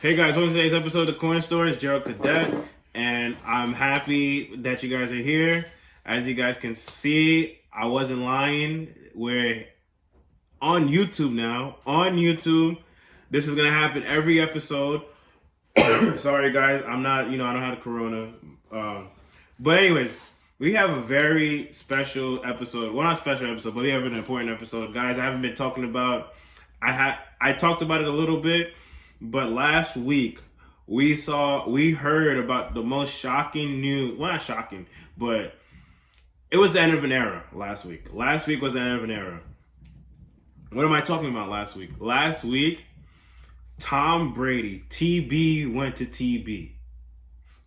Hey guys, welcome to today's episode of The Corner Store. It's Gerald Cadet, and I'm happy that you guys are here. As you guys can see, I wasn't lying. We're on YouTube now. On YouTube. This is going to happen every episode. Sorry guys, I'm not, I don't have the corona. But anyways, we have a very special episode. Well, not special episode, but we have an important episode. Guys, I haven't been talking about, I talked about it a little bit. But last week we heard about the most shocking news. Well, not shocking, but it was the end of an era last week. Last week was the end of an era. What am I talking about last week? Last week, Tom Brady, TB went to TB.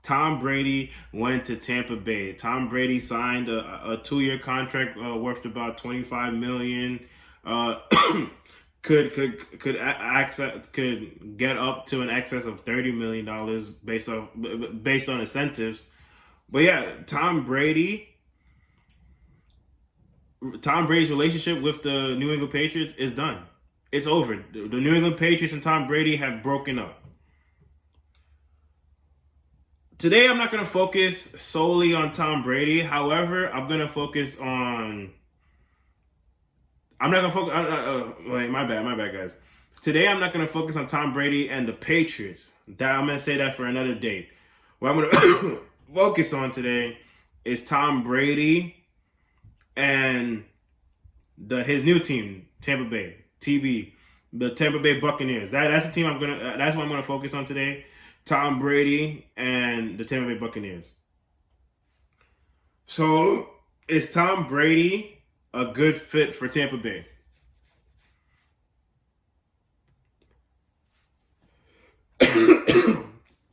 Tom Brady went to Tampa Bay. Tom Brady signed a 2-year contract worth about $25 million. Could get up to an excess of $30 million based on incentives. But yeah, Tom Brady's relationship with the New England Patriots is done. It's over. The New England Patriots and Tom Brady have broken up. Today, I'm not going to focus solely on Tom Brady. However, I'm going to focus on. I'm not going to focus. Wait, my bad, guys. Today, I'm not going to focus on Tom Brady and the Patriots. I'm going to say that for another day. What I'm going to focus on today is Tom Brady and his new team, Tampa Bay, TB, the Tampa Bay Buccaneers. That's the team that's what I'm gonna focus on today. Tom Brady and the Tampa Bay Buccaneers. So, is Tom Brady a good fit for Tampa Bay?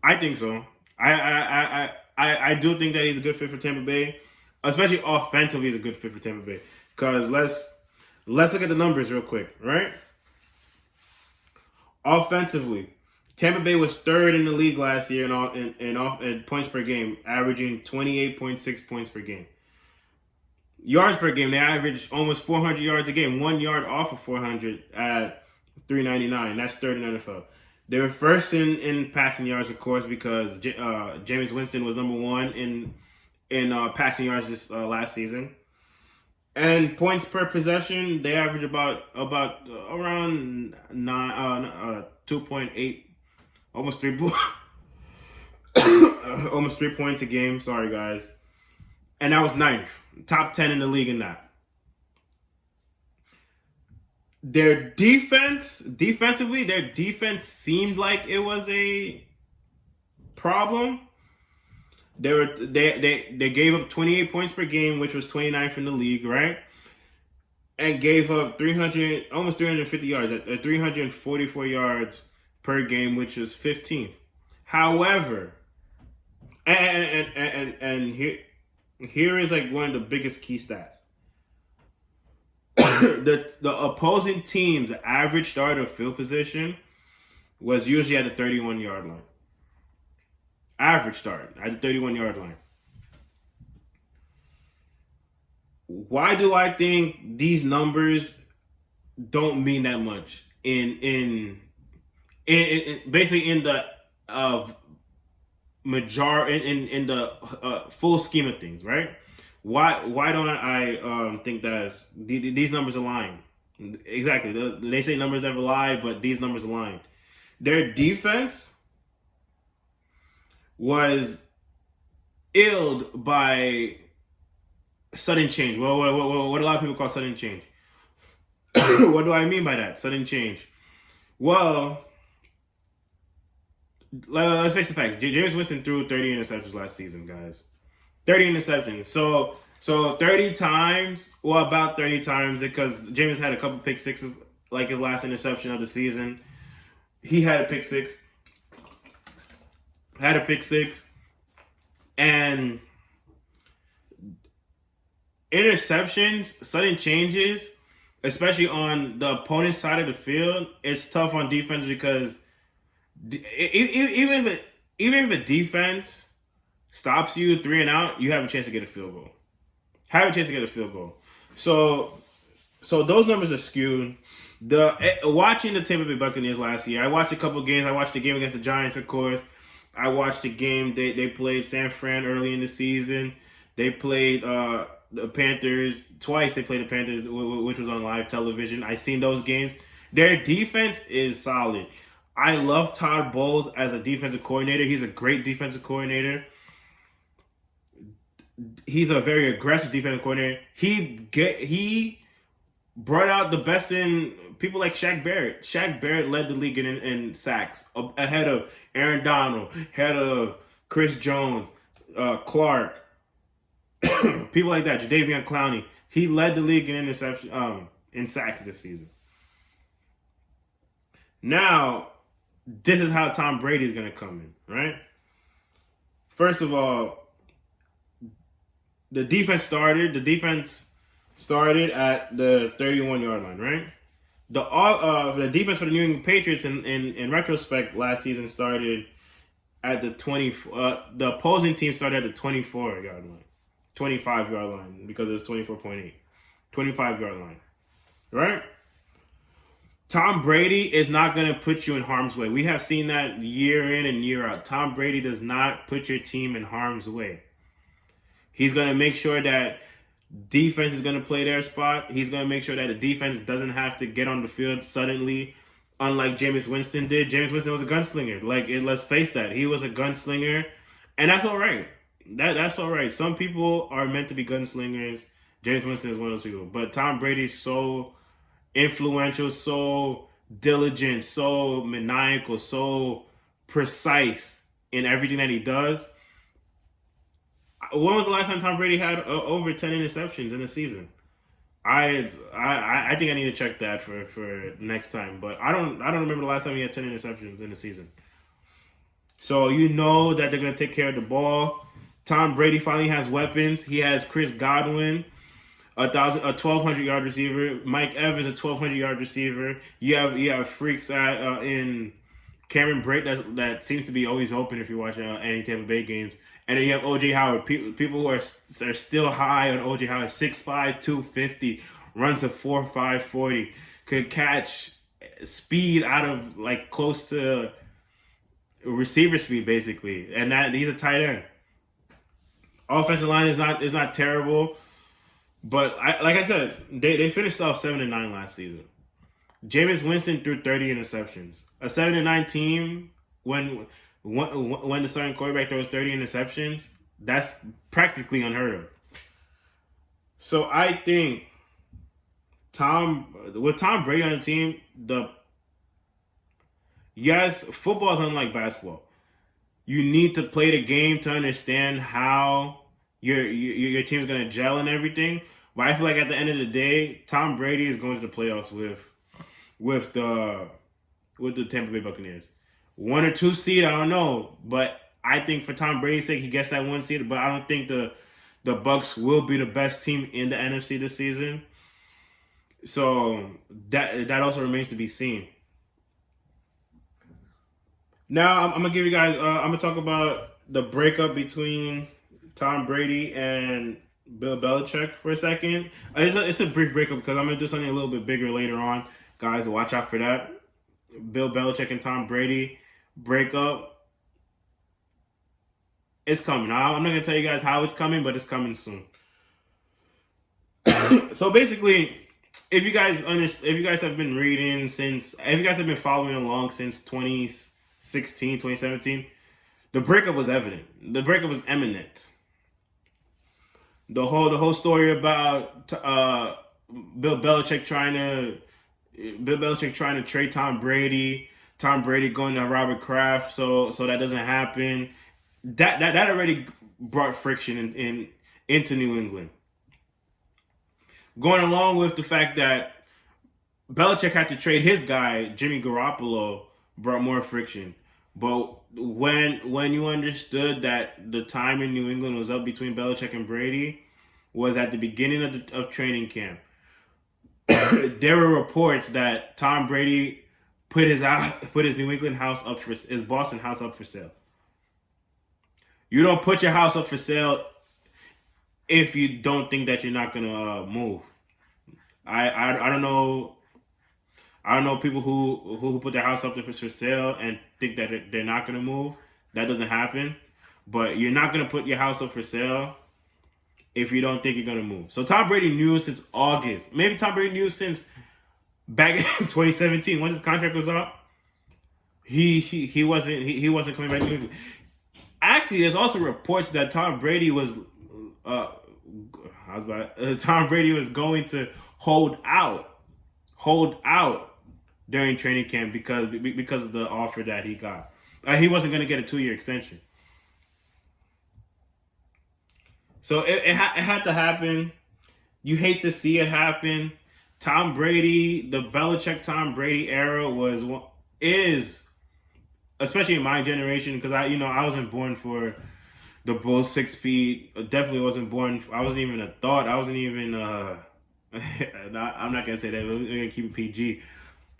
I think so. I do think that he's a good fit for Tampa Bay, especially offensively. He's a good fit for Tampa Bay. Cause let's look at the numbers real quick, right? Offensively, Tampa Bay was third in the league last year in points per game, averaging 28.6 points per game. Yards per game, they averaged almost 400 yards a game, 1 yard off of 400 at 399. That's third in the NFL. They were first in passing yards, of course, because Jameis Winston was number one in passing yards this last season. And points per possession, they average about around 2.8, almost 3 almost 3 points a game. Sorry, guys. And that was ninth, top 10 in the league in that. Their defensively, their defense seemed like it was a problem. They gave up 28 points per game, which was 29th in the league, right? And gave up almost 350 yards at 344 yards per game, which was 15th. However, and here is like one of the biggest key stats. the opposing team's average start of field position was usually at the 31-yard line. Average start at the 31-yard line. Why do I think these numbers don't mean that much in basically in the in the full scheme of things, right? Why don't I think that these numbers align? Exactly. They say numbers never lie, but these numbers align. Their defense was illed by sudden change. Well, what a lot of people call sudden change. What do I mean by that? Sudden change. Well, let's face the facts. Jameis Winston threw 30 interceptions last season, guys. 30 interceptions. So 30 times, well, about 30 times, because Jameis had a couple pick sixes, like his last interception of the season. He had a pick six. And interceptions, sudden changes, especially on the opponent's side of the field, it's tough on defense because even if a defense stops you 3 and out, you have a chance to get a field goal. So those numbers are skewed. Watching the Tampa Bay Buccaneers last year, I watched a couple games. I watched the game against the Giants, of course. I watched the game they played San Fran early in the season. They played the Panthers twice. They played the Panthers, which was on live television. I seen those games. Their defense is solid. I love Todd Bowles as a defensive coordinator. He's a great defensive coordinator. He's a very aggressive defensive coordinator. He brought out the best in people like Shaq Barrett. Shaq Barrett led the league in sacks, ahead of Aaron Donald, ahead of Chris Jones, Clark, people like that. Jadeveon Clowney. He led the league in interception, in sacks this season. Now, this is how Tom Brady is going to come in, right? First of all, the defense started at the 31-yard line, right? The defense for the New England Patriots in retrospect last season started at the 20. The opposing team started at the 24-yard line, 25-yard line because it was 24.8, 25-yard line, right? Tom Brady is not going to put you in harm's way. We have seen that year in and year out. Tom Brady does not put your team in harm's way. He's going to make sure that defense is going to play their spot. He's going to make sure that the defense doesn't have to get on the field suddenly, unlike Jameis Winston did. Jameis Winston was a gunslinger. Let's face that. He was a gunslinger, and that's all right. That's all right. Some people are meant to be gunslingers. Jameis Winston is one of those people. But Tom Brady's so influential, so diligent, so maniacal, so precise in everything that he does. When was the last time Tom Brady had over 10 interceptions in a season? I think I need to check that for next time, but I don't remember the last time he had 10 interceptions in a season. So you know that they're gonna take care of the ball. Tom Brady finally has weapons. He has Chris Godwin, a 1,200-yard receiver. Mike Evans, a 1,200-yard receiver. You have freaks in Cameron Brate that seems to be always open if you watch any Tampa Bay games. And then you have O.J. Howard. People who are still high on O.J. Howard. 6'5", 250, runs a 4.5 40, could catch speed out of close to receiver speed basically. And that he's a tight end. Offensive line is not terrible, but like I said, they finished off 7-9 last season. Jameis Winston threw 30 interceptions. A 7-9 team when the starting quarterback throws 30 interceptions, that's practically unheard of. So I think with Tom Brady on the team, football is unlike basketball. You need to play the game to understand how your team's going to gel and everything. But I feel like at the end of the day, Tom Brady is going to the playoffs with the Tampa Bay Buccaneers. 1 or 2 seed, I don't know, but I think for Tom Brady's sake, he gets that 1 seed. But I don't think the Bucs will be the best team in the NFC this season. So that also remains to be seen. Now I'm gonna give you guys. I'm gonna talk about the breakup between Tom Brady and Bill Belichick for a second. It's a brief breakup because I'm gonna do something a little bit bigger later on, guys. Watch out for that. Bill Belichick and Tom Brady breakup. It's coming. I'm not gonna tell you guys how it's coming, but it's coming soon. So basically, if you guys have been following along since 2016, 2017, the breakup was evident. The breakup was imminent. The whole story about Bill Belichick trying to trade Tom Brady going to Robert Kraft, so that doesn't happen. That already brought friction into New England. Going along with the fact that Belichick had to trade his guy, Jimmy Garoppolo, brought more friction. But when you understood that the time in New England was up between Belichick and Brady was at the beginning of training camp, there were reports that Tom Brady put his New England house up for his Boston house up for sale. You don't put your house up for sale if you don't think that you're not gonna move. I don't know. I don't know people who put their house up there for sale and think that they're not going to move. That doesn't happen. But you're not going to put your house up for sale if you don't think you're going to move. So Tom Brady knew since August. Maybe Tom Brady knew since back in 2017 when his contract was up. He wasn't coming back to New England. Actually, there's also reports that Tom Brady was Tom Brady was going to hold out during training camp because of the offer that he got. He wasn't going to get a 2-year extension. So it had to happen. You hate to see it happen. Tom Brady, the Belichick Tom Brady era is, especially in my generation, because I wasn't born for the Bulls 6 feet. Definitely wasn't born. I wasn't even a thought. I wasn't even. I'm not gonna say that. We're gonna keep it PG.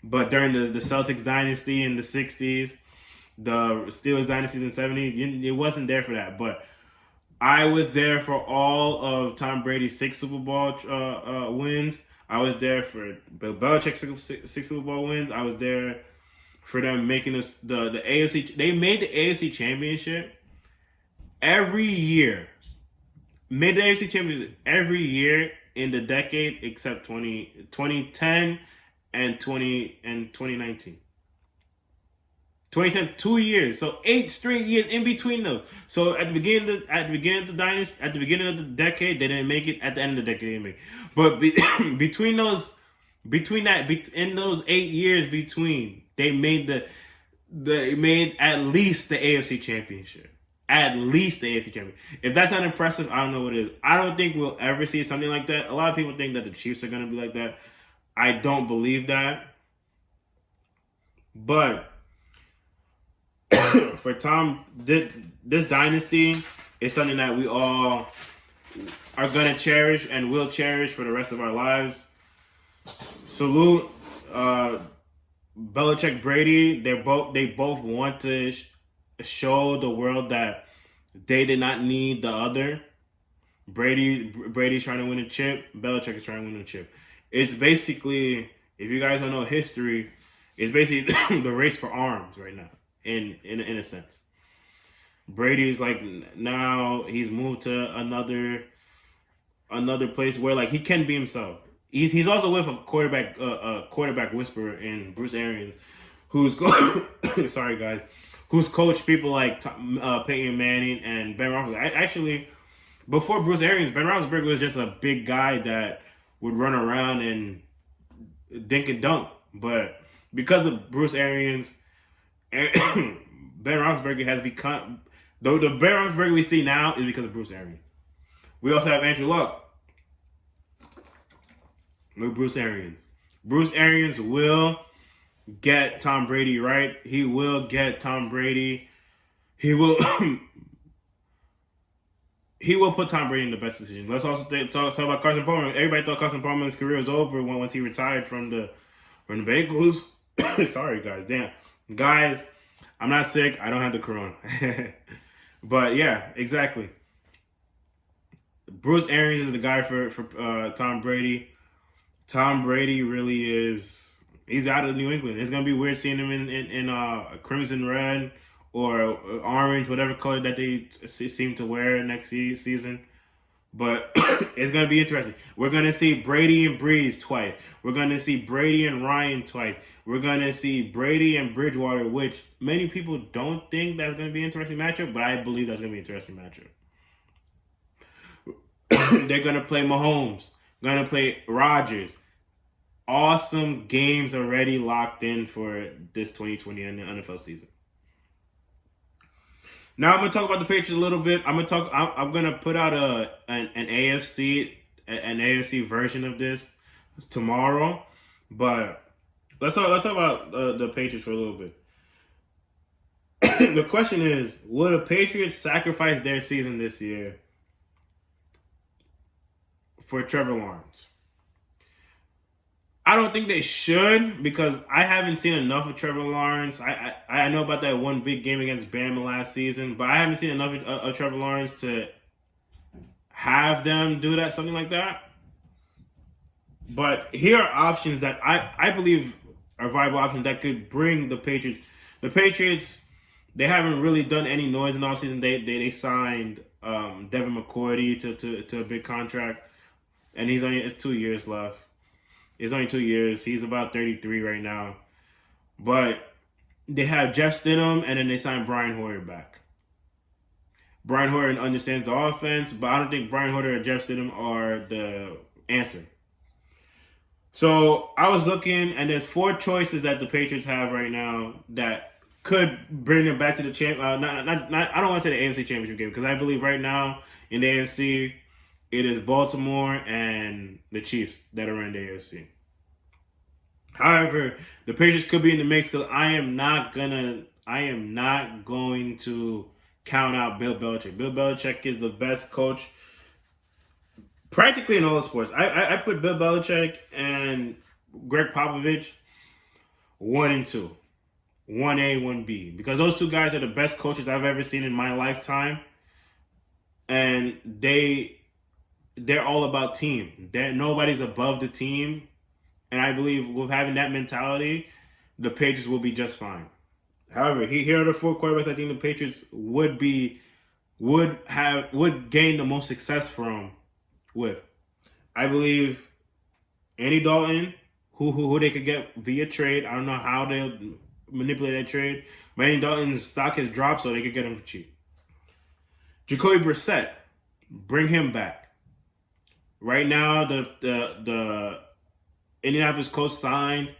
But during the Celtics dynasty in the 60s, the Steelers dynasties in the 70s, it wasn't there for that. But I was there for all of Tom Brady's 6 Super Bowl wins. I was there for Bill Belichick's 6 Super Bowl wins. I was there for them making us the AFC. They made the AFC Championship every year. Made the AFC Championship every year in the decade except 2010 and 2019. 2010, 2 years, so 8 straight years in between them. So at the beginning of the dynasty, at the beginning of the decade, they didn't make it. At the end of the decade, they didn't make it. But in those 8 years between, they made at least the AFC Championship. At least the AFC Championship. If that's not impressive, I don't know what it is. I don't think we'll ever see something like that. A lot of people think that the Chiefs are going to be like that. I don't believe that. But for Tom, this dynasty is something that we all are going to cherish and will cherish for the rest of our lives. Salute Belichick, Brady. They both want to show the world that they did not need the other. Brady's trying to win a chip. Belichick is trying to win a chip. It's basically, if you guys don't know history, it's basically the race for arms right now. In a sense, Brady's like, now he's moved to another place where like he can be himself. He's also with a quarterback whisperer in Bruce Arians, who's sorry guys, who's coached people like Peyton Manning and Ben Roethlisberger. Actually, before Bruce Arians, Ben Roethlisberger was just a big guy that would run around and dink and dunk. But because of Bruce Arians, Ben Roethlisberger has become, though the Ben Roethlisberger we see now is because of Bruce Arians. We also have Andrew Luck with Bruce Arians. Bruce Arians will get Tom Brady right. He will get Tom Brady. He will he will put Tom Brady in the best decision. Let's also talk about Carson Palmer. Everybody thought Carson Palmer's career was over once he retired from the Bengals. Sorry guys, damn. Guys, I'm not sick. I don't have the corona. But yeah, exactly. Bruce Arians is the guy for Tom Brady. Tom Brady really is. He's out of New England. It's gonna be weird seeing him in crimson red or orange, whatever color that they seem to wear next season. But it's going to be interesting. We're going to see Brady and Breeze twice. We're going to see Brady and Ryan twice. We're going to see Brady and Bridgewater, which many people don't think that's going to be an interesting matchup, but I believe that's going to be an interesting matchup. They're going to play Mahomes. Going to play Rodgers. Awesome games already locked in for this 2020 NFL season. Now I'm gonna talk about the Patriots a little bit. I'm gonna put out an AFC version of this tomorrow, but let's talk about the Patriots for a little bit. The question is, will the Patriots sacrifice their season this year for Trevor Lawrence? I don't think they should, because I haven't seen enough of Trevor Lawrence. I know about that one big game against Bama last season, but I haven't seen enough of Trevor Lawrence to have them do something like that. But here are options that I believe are viable options that could bring the Patriots. The Patriots, they haven't really done any noise in all season. They signed Devin McCourty to a big contract, and it's 2 years left. It's only 2 years. He's about 33 right now, but they have Jeff Stidham, and then they signed Brian Hoyer back. Brian Hoyer understands the offense, but I don't think Brian Hoyer and Jeff Stidham are the answer. So I was looking, and there's 4 choices that the Patriots have right now that could bring them back to the champ. I don't want to say the AFC Championship game, because I believe right now in the AFC it is Baltimore and the Chiefs that are in the AFC. However, the Patriots could be in the mix, because I am not going to count out Bill Belichick. Bill Belichick is the best coach practically in all the sports. I put Bill Belichick and Greg Popovich 1 and 2. 1A, 1B. Because those 2 guys are the best coaches I've ever seen in my lifetime. And they're all about team. Nobody's above the team. And I believe with having that mentality, the Patriots will be just fine. However, here are the 4 quarterbacks I think the Patriots would gain the most success from with. I believe Andy Dalton, who they could get via trade. I don't know how they'll manipulate that trade, but Andy Dalton's stock has dropped, so they could get him for cheap. Jacoby Brissett, bring him back. Right now, the Indianapolis Colts signed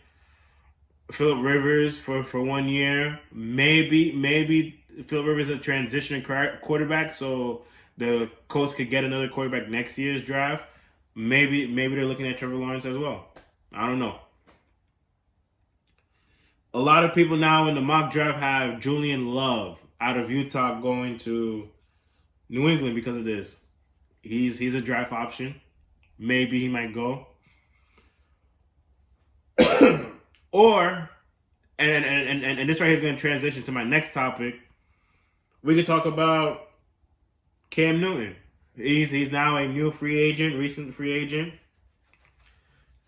Phillip Rivers for 1 year. Maybe Phillip Rivers is a transition quarterback, so the Colts could get another quarterback next year's draft. Maybe they're looking at Trevor Lawrence as well. I don't know. A lot of people now in the mock draft have Julian Love out of Utah going to New England because of this. He's a draft option. Maybe he might go. Or, and this right here is going to transition to my next topic. We could talk about Cam Newton. He's now a new free agent, recent free agent.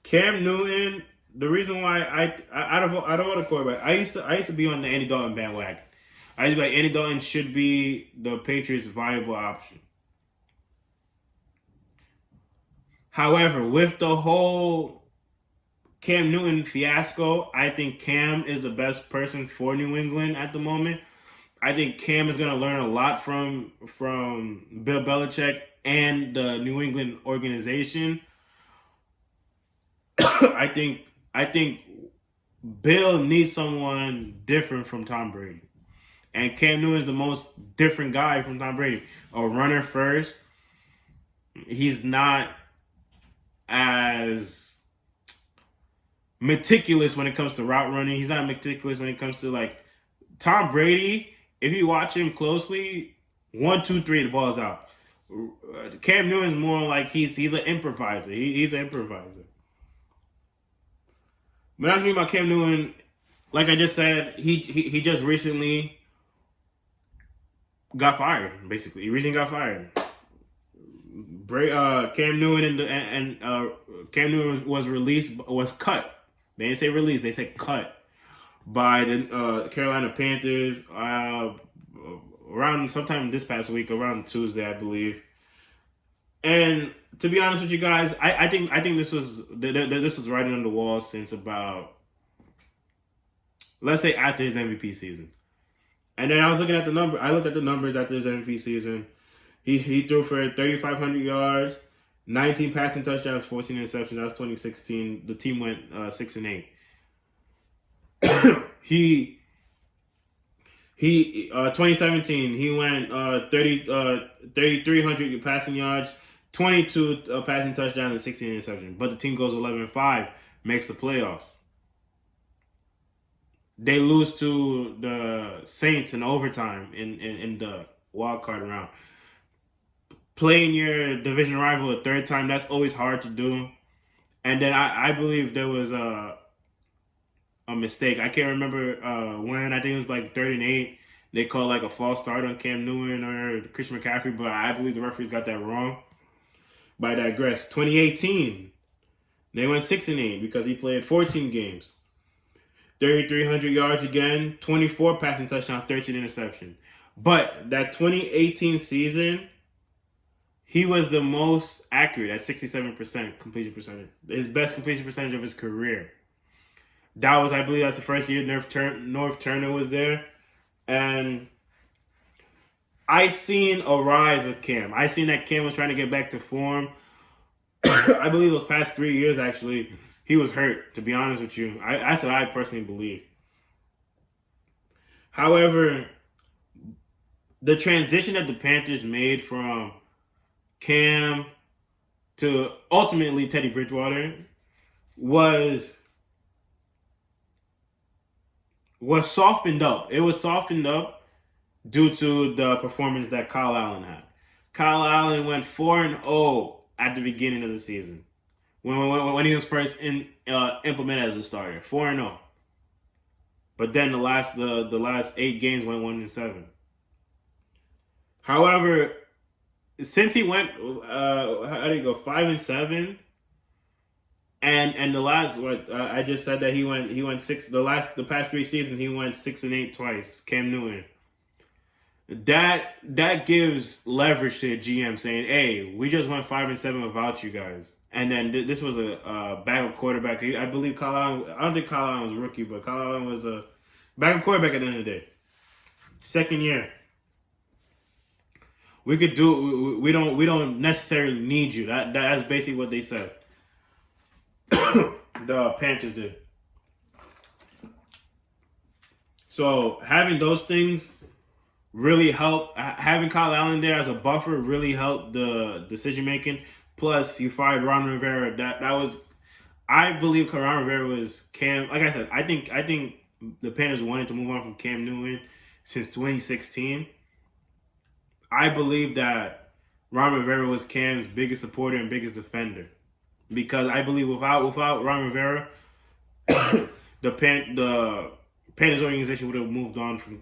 Cam Newton. The reason why I don't want a quarterback. I used to be on the Andy Dalton bandwagon. I used to be like, Andy Dalton should be the Patriots' viable option. However, with the whole Cam Newton fiasco, I think Cam is the best person for New England at the moment. I think Cam is going to learn a lot from Bill Belichick and the New England organization. I think Bill needs someone different from Tom Brady. And Cam Newton is the most different guy from Tom Brady. A runner first. He's not as meticulous when it comes to route running. He's not meticulous when it comes to like Tom Brady. If you watch him closely, 1, 2, 3, the ball's out. Cam Newton is more like he's an improviser. He's an improviser. When I was speaking about Cam Newton, like I just said, he just recently got fired. Basically, he recently got fired. Cam Newton Cam Newton was cut. They didn't say released, they said cut by the Carolina Panthers around sometime this past week, around Tuesday, I believe. And to be honest with you guys, I think this was writing on the wall since about, let's say, after his MVP season. And then I was looking at the number. I looked at the numbers after his MVP season. He threw for 3,500 yards, 19 passing touchdowns, 14 interceptions. That was 2016. The team went 6-8. He 2017 he went 3,300 passing yards, 22 passing touchdowns, and 16 interceptions. But the team goes 11-5, makes the playoffs. They lose to the Saints in overtime in the wild card round. Playing your division rival a third time, that's always hard to do. And then I believe there was a mistake. I can't remember when. I think it was like 3rd-8. They called like a false start on Cam Newton or Christian McCaffrey, but I believe the referees got that wrong. But I digress. 2018, they went 6-8 because he played 14 games. 3,300 yards again, 24 passing touchdowns, 13 interception. But that 2018 season, he was the most accurate at 67% completion percentage. His best completion percentage of his career. That was, I believe, that's the first year North Turner was there. And I seen a rise with Cam. I seen that Cam was trying to get back to form. I believe those past 3 years, actually, he was hurt, to be honest with you. That's what I personally believe. However, the transition that the Panthers made from Cam to ultimately Teddy Bridgewater was softened up. It was softened up due to the performance that Kyle Allen had. Kyle Allen went 4-0 at the beginning of the season when he was first implemented as a starter. 4-0. But then the last 8 games went 1-7. However, since he went, how did he go 5-7? And the last I just said that he went 6. The past 3 seasons he went 6-8 twice. Cam Newton. That gives leverage to a GM saying, "Hey, we just went 5-7 without you guys." And then this was a backup quarterback. I believe Kyle Allen. I don't think Kyle Allen was a rookie, but Kyle Allen was a backup quarterback at the end of the day. Second year. We could do. We don't necessarily need you. That's basically what they said. The Panthers did. So having those things really helped. Having Kyle Allen there as a buffer really helped the decision making. Plus, you fired Ron Rivera. That was, I believe, Ron Rivera was Cam. Like I said, I think the Panthers wanted to move on from Cam Newton since 2016. I believe that Ron Rivera was Cam's biggest supporter and biggest defender. Because I believe without Ron Rivera, the Panthers organization would have moved on from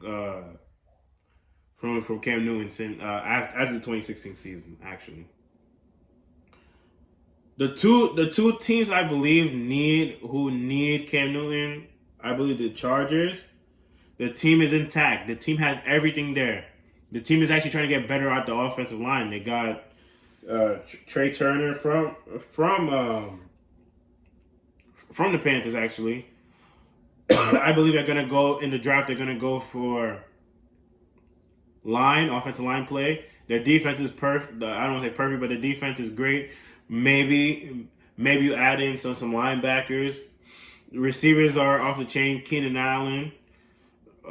Cam Newton since after the 2016 season. Actually, the two teams I believe need Cam Newton. I believe the Chargers. The team is intact. The team has everything there. The team is actually trying to get better at the offensive line. They got Trey Turner from the Panthers, actually. I believe they're gonna go in the draft. They're gonna go for offensive line play. Their defense is perfect. I don't want to say perfect, but the defense is great. Maybe you add in some linebackers. The receivers are off the chain. Keenan Allen,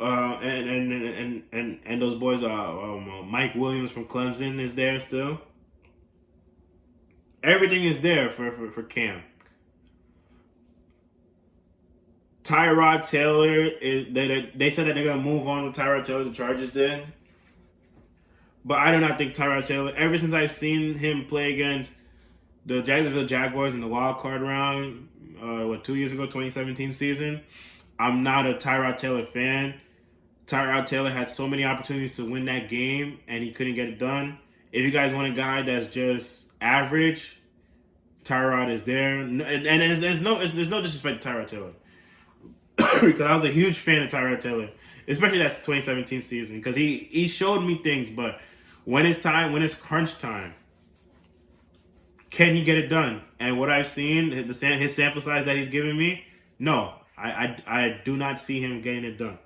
and those boys are Mike Williams from Clemson is there still. Everything is there for Cam. Tyrod Taylor they said that they're gonna move on with Tyrod Taylor. The Chargers did, but I do not think Tyrod Taylor. Ever since I've seen him play against the Jacksonville Jaguars in the wild card round, 2 years ago, 2017 season, I'm not a Tyrod Taylor fan. Tyrod Taylor had so many opportunities to win that game, and he couldn't get it done. If you guys want a guy that's just average, Tyrod is there, and there's no disrespect to Tyrod Taylor, because I was a huge fan of Tyrod Taylor, especially that 2017 season, because he showed me things, but when it's crunch time, can he get it done? And what I've seen, his sample size that he's given me, no, I do not see him getting it done.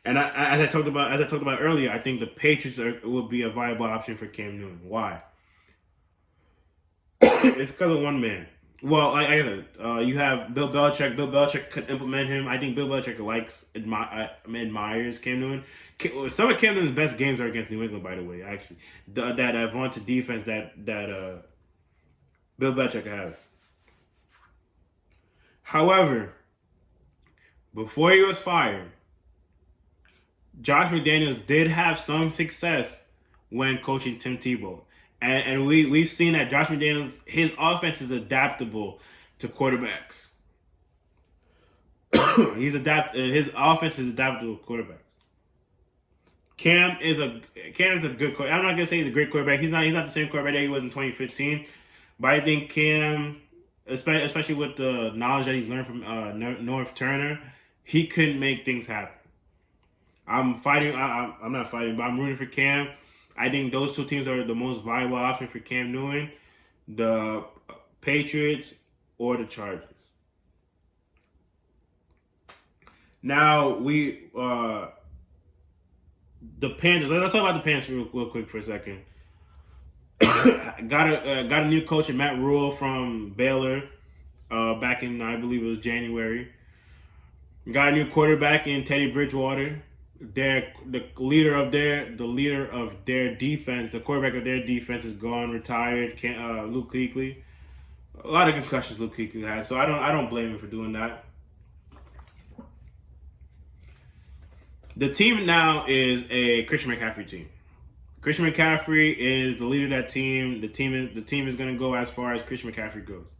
And as I talked about earlier, I think the Patriots would be a viable option for Cam Newton. Why? It's because of one man. Well, you have Bill Belichick. Bill Belichick could implement him. I think Bill Belichick admires Cam Newton. Some of Cam Newton's best games are against New England, by the way. Actually, that vaunted defense that Bill Belichick has. However, before he was fired, Josh McDaniels did have some success when coaching Tim Tebow. And we've seen that Josh McDaniels, his offense is adaptable to quarterbacks. His offense is adaptable to quarterbacks. Cam is a good quarterback. I'm not gonna say he's a great quarterback. He's not the same quarterback that he was in 2015. But I think Cam, especially with the knowledge that he's learned from North Turner, he couldn't make things happen. I'm fighting. I'm not fighting, but I'm rooting for Cam. I think those two teams are the most viable option for Cam Newton: the Patriots or the Chargers. Now the Panthers. Let's talk about the Panthers real quick for a second. got a new coach in Matt Rule from Baylor. Back in, I believe it was January. Got a new quarterback in Teddy Bridgewater. The leader of their defense, the quarterback of their defense is gone, retired. Luke Kuechly. A lot of concussions Luke Kuechly had, so I don't blame him for doing that. The team now is a Christian McCaffrey team. Christian McCaffrey is the leader of that team. The team is going to go as far as Christian McCaffrey goes.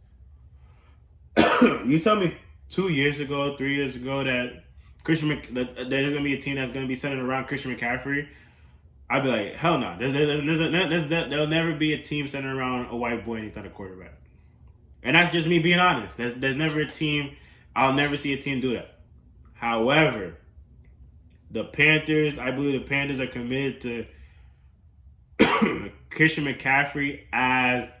You tell me 2 years ago, 3 years ago that there's going to be a team that's going to be centered around Christian McCaffrey, I'd be like, hell no. There'll never be a team centered around a white boy and he's not a quarterback. And that's just me being honest. There's never a team. I'll never see a team do that. However, the Panthers, I believe the Panthers are committed to Christian McCaffrey as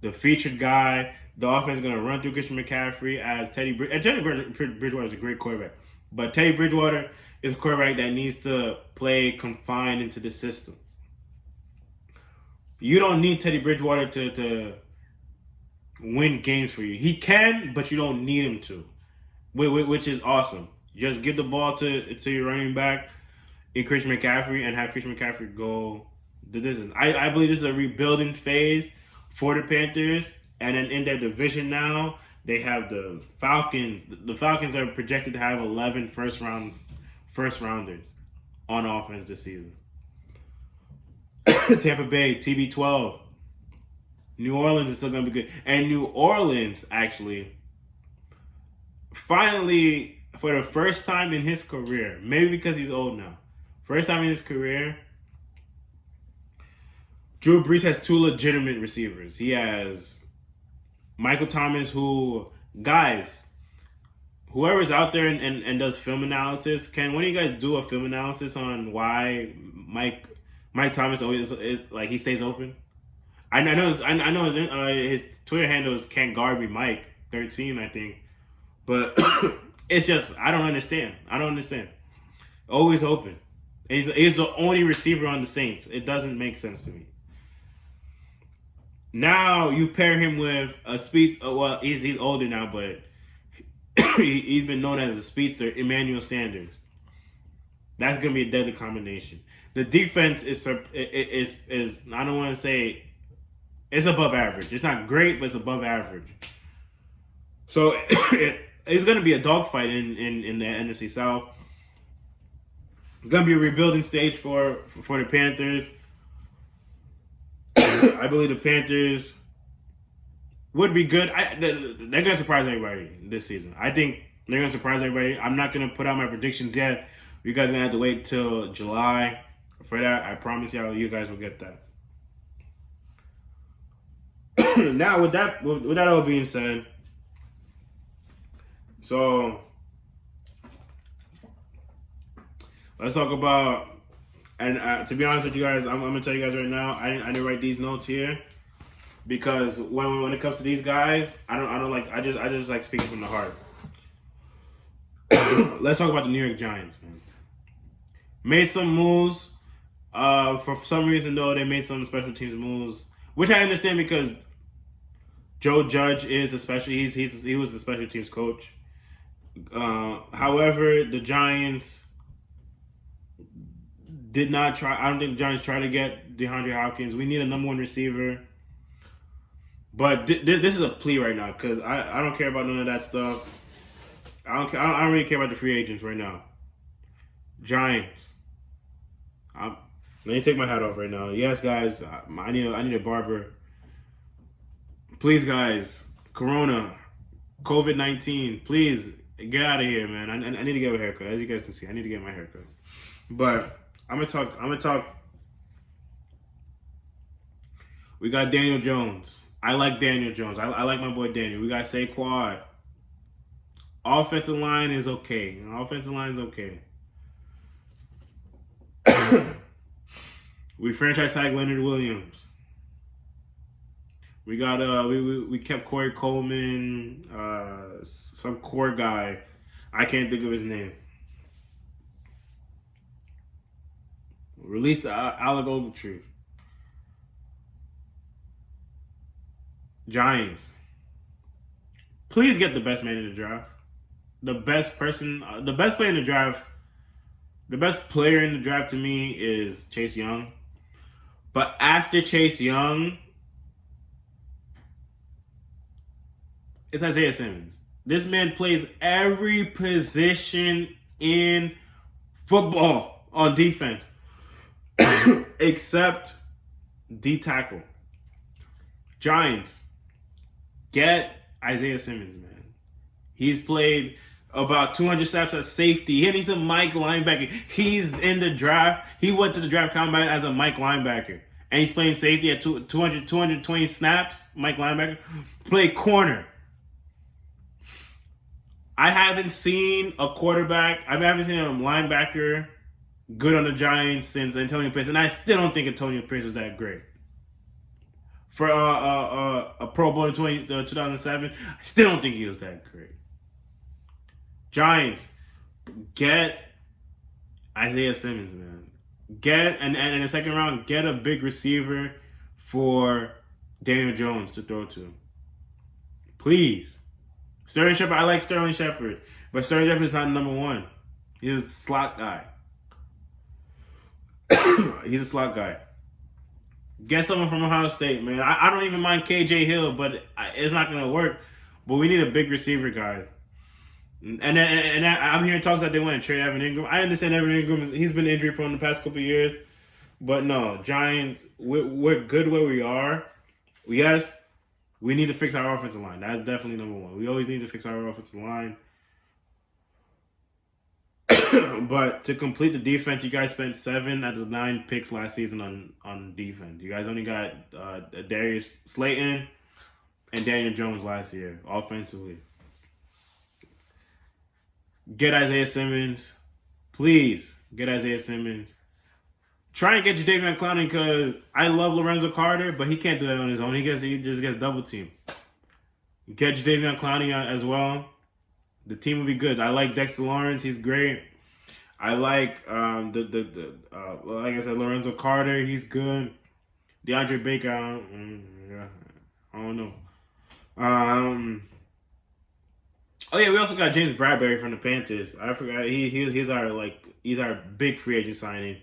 the featured guy. The offense is going to run through Christian McCaffrey as Teddy Bridgewater is a great quarterback. But Teddy Bridgewater is a quarterback that needs to play confined into the system. You don't need Teddy Bridgewater to win games for you. He can, but you don't need him to, which is awesome. Just give the ball to your running back in Christian McCaffrey and have Christian McCaffrey go the distance. I believe this is a rebuilding phase for the Panthers. And then in their division now, they have the Falcons. The Falcons are projected to have 11 first rounders on offense this season. Tampa Bay, TB12. New Orleans is still going to be good. And New Orleans, actually, finally, for the first time in his career, maybe because he's old now, first time in his career, Drew Brees has two legitimate receivers. He has Michael Thomas, guys, whoever's out there and does film analysis, one of you guys do a film analysis on why Mike Thomas always is like he stays open? I know his Twitter handle is Can't Guard Me Mike 13, I think, but it's just I don't understand. Always open. He's the only receiver on the Saints. It doesn't make sense to me. Now you pair him with a speed. Well, he's older now, but he's been known as a speedster, Emmanuel Sanders. That's gonna be a deadly combination. The defense is I don't want to say it's above average. It's not great, but it's above average. So it's gonna be a dogfight in the NFC South. It's gonna be a rebuilding stage for the Panthers. I believe the Panthers would be good. They're going to surprise everybody this season. I think they're going to surprise everybody. I'm not going to put out my predictions yet. You guys are going to have to wait till July for that. I promise you guys will get that. Now, with that all being said, so let's talk about. And to be honest with you guys, I'm gonna tell you guys right now, I didn't write these notes here because when it comes to these guys, I just like speaking from the heart. Let's talk about the New York Giants, man. Made some moves. For some reason though, they made some special teams moves, which I understand because Joe Judge is he was a special teams coach. However, the Giants did not try. I don't think the Giants tried to get DeAndre Hopkins. We need a number one receiver. But this is a plea right now because I don't care about none of that stuff. I don't really care about the free agents right now. Giants. Let me take my hat off right now. Yes, guys. I need a barber. Please, guys. Corona, COVID-19. Please get out of here, man. I need to get a haircut. As you guys can see, I need to get my haircut. But I'm gonna talk. We got Daniel Jones. I like Daniel Jones. I like my boy Daniel. We got Saquon. Offensive line is okay. Offensive line is okay. We franchise tag Leonard Williams. We got we kept Corey Coleman, some core guy. I can't think of his name. Released Alec Ogletree. Giants. Please get the best man in the draft. The best person, the best player in the draft. The best player in the draft to me is Chase Young. But after Chase Young, it's Isaiah Simmons. This man plays every position in football on defense except D tackle. Giants, get Isaiah Simmons, man. He's played about 200 snaps at safety. And he's a Mike linebacker. He's in the draft. He went to the draft combine as a Mike linebacker. And he's playing safety at 220 snaps. Mike linebacker. Play corner. I haven't seen a quarterback. I haven't seen a linebacker good on the Giants since Antonio Pierce. And I still don't think Antonio Pierce was that great. For a Pro Bowl in 2007, I still don't think he was that great. Giants, get Isaiah Simmons, man. Get and in the second round, get a big receiver for Daniel Jones to throw to. Please. Sterling Shepard, I like Sterling Shepard, but Sterling Shepard is not number one. He's a slot guy. He's a slot guy. Get someone from Ohio State, man. I don't even mind KJ Hill, but it's not going to work. But we need a big receiver guy. And I'm hearing talks that they want to trade Evan Ingram. I understand Evan Ingram, he's been injury prone the past couple of years. But no, Giants, we're good where we are. Yes, we need to fix our offensive line. That's definitely number one. We always need to fix our offensive line. But to complete the defense, you guys spent 7 out of 9 picks last season on defense. You guys only got Darius Slayton and Daniel Jones last year, offensively. Get Isaiah Simmons. Please, get Isaiah Simmons. Try and get Jadeveon Clowney because I love Lorenzo Carter, but he can't do that on his own. He just gets double teamed. Get Jadeveon Clowney as the team will be good. I like Dexter Lawrence. He's great. I like like I said, Lorenzo Carter. He's good. DeAndre Baker. I don't know. Oh yeah, we also got James Bradbury from the Panthers. I forgot he's our big free agent signing.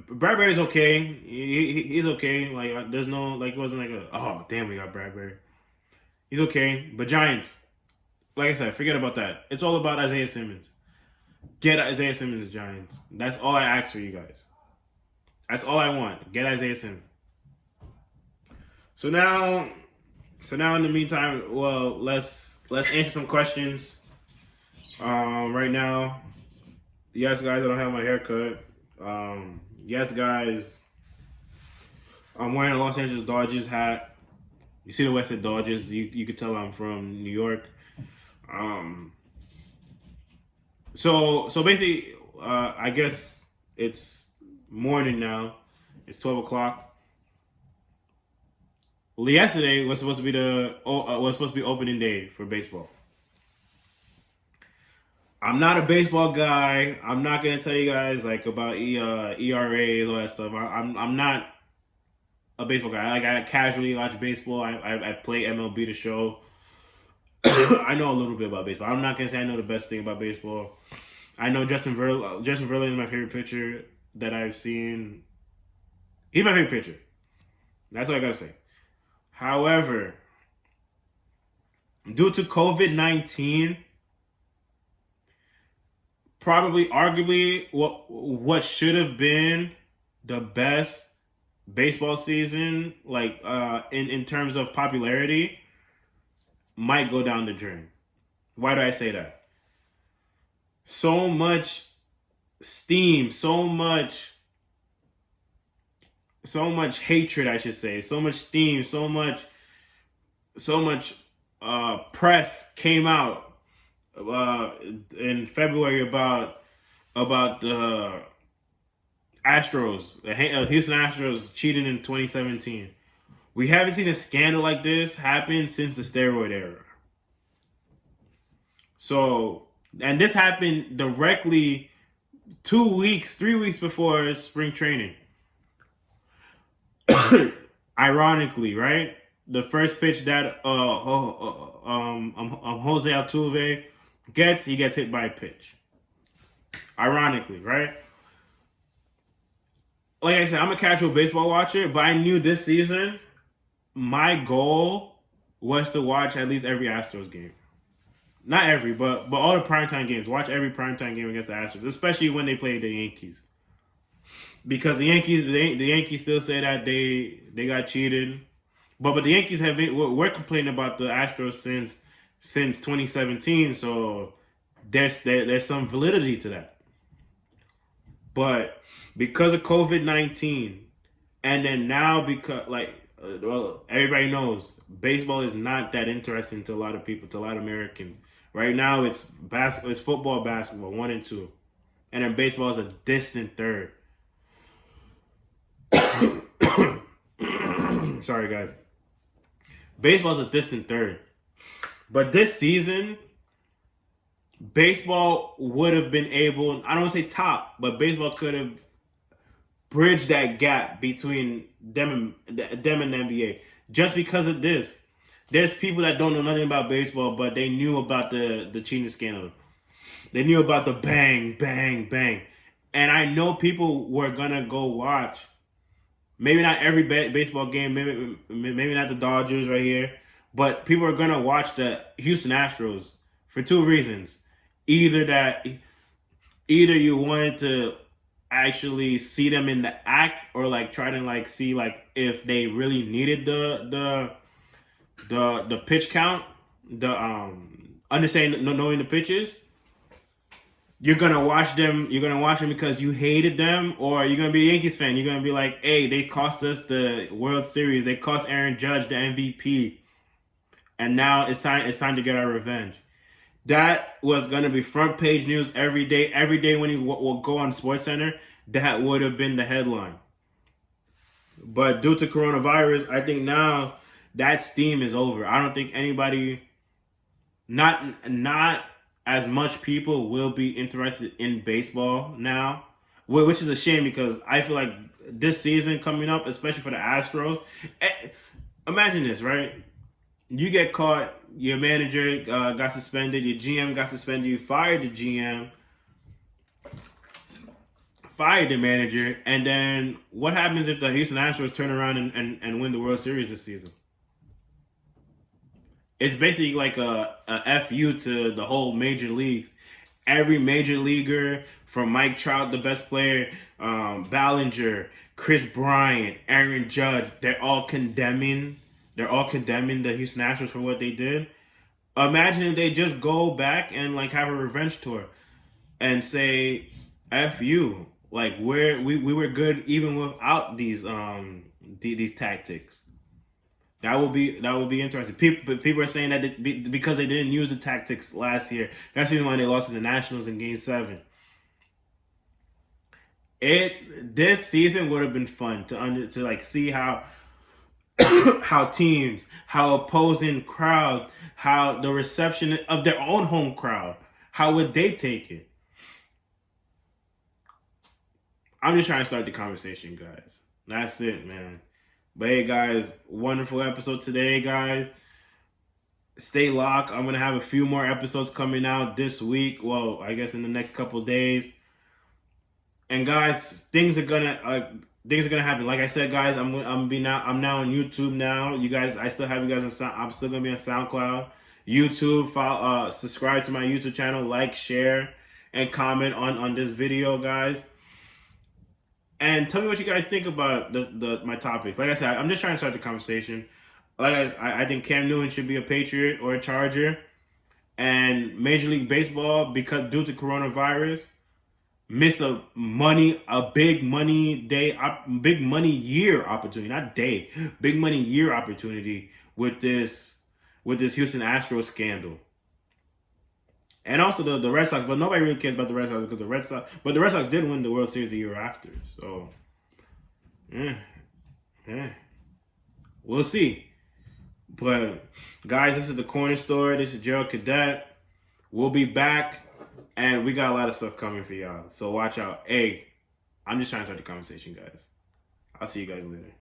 Bradbury's okay. He's okay. Like there's no it wasn't like oh damn we got Bradbury. He's okay. But Giants, like I said, forget about that. It's all about Isaiah Simmons. Get Isaiah Simmons, Giants. That's all I ask for you guys. That's all I want. Get Isaiah Simmons. So now in the meantime, well, let's answer some questions. Right now, yes, guys, I don't have my haircut. Yes, guys, I'm wearing a Los Angeles Dodgers hat. You see the Western Dodgers. You could tell I'm from New York. So basically, I guess it's morning now. It's 12 o'clock. Well, yesterday was supposed to be opening day for baseball. I'm not a baseball guy. I'm not gonna tell you guys about ERAs, all that stuff. I'm not a baseball guy. I casually watch baseball. I play MLB the show. I know a little bit about baseball. I'm not gonna say I know the best thing about baseball. I know Justin Verlander is my favorite pitcher that I've seen. He's my favorite pitcher. That's what I gotta say. However, due to COVID-19, probably arguably what should have been the best baseball season, in terms of popularity, might go down the drain. Why do I say that? So much steam, so much hatred, I should say. So much steam, so much press came out in February about the Astros, the Houston Astros cheating in 2017. We haven't seen a scandal like this happen since the steroid era. So, and this happened directly 2 weeks, 3 weeks before spring training. Ironically, right? The first pitch that Jose Altuve gets, he gets hit by a pitch. Ironically, right? Like I said, I'm a casual baseball watcher, but I knew this season my goal was to watch at least every Astros game. Not every, but all the primetime games. Watch every primetime game against the Astros, especially when they play the Yankees. Because the Yankees still say that they got cheated, but the Yankees have been we're complaining about the Astros since 2017. So there's some validity to that. But because of COVID-19, and then now because well, everybody knows baseball is not that interesting to a lot of people, to a lot of Americans. Right now, it's football, basketball, 1 and 2, and then baseball is a distant third. Sorry, guys. Baseball is a distant third, but this season, baseball would have been able. I don't want to say top, but baseball could have bridged that gap between them and the NBA. Just because of this, there's people that don't know nothing about baseball, but they knew about the cheating scandal. They knew about the bang, bang, bang. And I know people were gonna go watch. Maybe not every baseball game. Maybe not the Dodgers right here, but people are gonna watch the Houston Astros for 2 reasons. Either you wanted to actually see them in the act, or like try to like see like if they really needed the pitch count, the understanding, knowing the pitches. You're gonna watch them because you hated them, or you're gonna be a Yankees fan. You're gonna be like, hey, they cost us the World Series, they cost Aaron Judge the MVP, and now it's time to get our revenge. That was gonna be front page news every day. Every day when you will go on SportsCenter, that would have been the headline. But due to coronavirus, I think now that steam is over. I don't think anybody, not as much people, will be interested in baseball now, which is a shame because I feel like this season coming up, especially for the Astros, imagine this, right? You get caught, your manager got suspended, your GM got suspended, you fired the GM, fired the manager, and then what happens if the Houston Astros turn around and win the World Series this season? It's basically like a FU to the whole major leagues. Every major leaguer, from Mike Trout, the best player, Ballinger, Chris Bryant, Aaron Judge, they're all condemning the Houston Astros for what they did. Imagine if they just go back and like have a revenge tour and say, "F you." Like we were good even without these tactics. That would be interesting. People are saying that because they didn't use the tactics last year, that's the reason why they lost to the Nationals in Game 7. This season would have been fun to like see how teams, how opposing crowds, how the reception of their own home crowd, how would they take it? I'm just trying to start the conversation, guys. That's it, man. But hey, guys, wonderful episode today, guys. Stay locked. I'm gonna have a few more episodes coming out this week. Well, I guess in the next couple of days. And guys, things are gonna happen. Like I said, guys, I'm now on YouTube now. You guys, I still have you guys on I'm still gonna be on SoundCloud, YouTube. Follow, subscribe to my YouTube channel, like, share, and comment on this video, guys. And tell me what you guys think about my topic. Like I said, I'm just trying to start the conversation. Like I think Cam Newton should be a Patriot or a Charger, and Major League Baseball, because due to coronavirus, miss a big money year opportunity, not day, big money year opportunity with this with this Houston Astros scandal. And also the Red Sox, but nobody really cares about the Red Sox because the Red Sox did win the World Series the year after. So, yeah, yeah, we'll see. But guys, this is the Corner Store. This is Gerald Cadet. We'll be back, and we got a lot of stuff coming for y'all. So watch out. Hey, I'm just trying to start the conversation, guys. I'll see you guys later.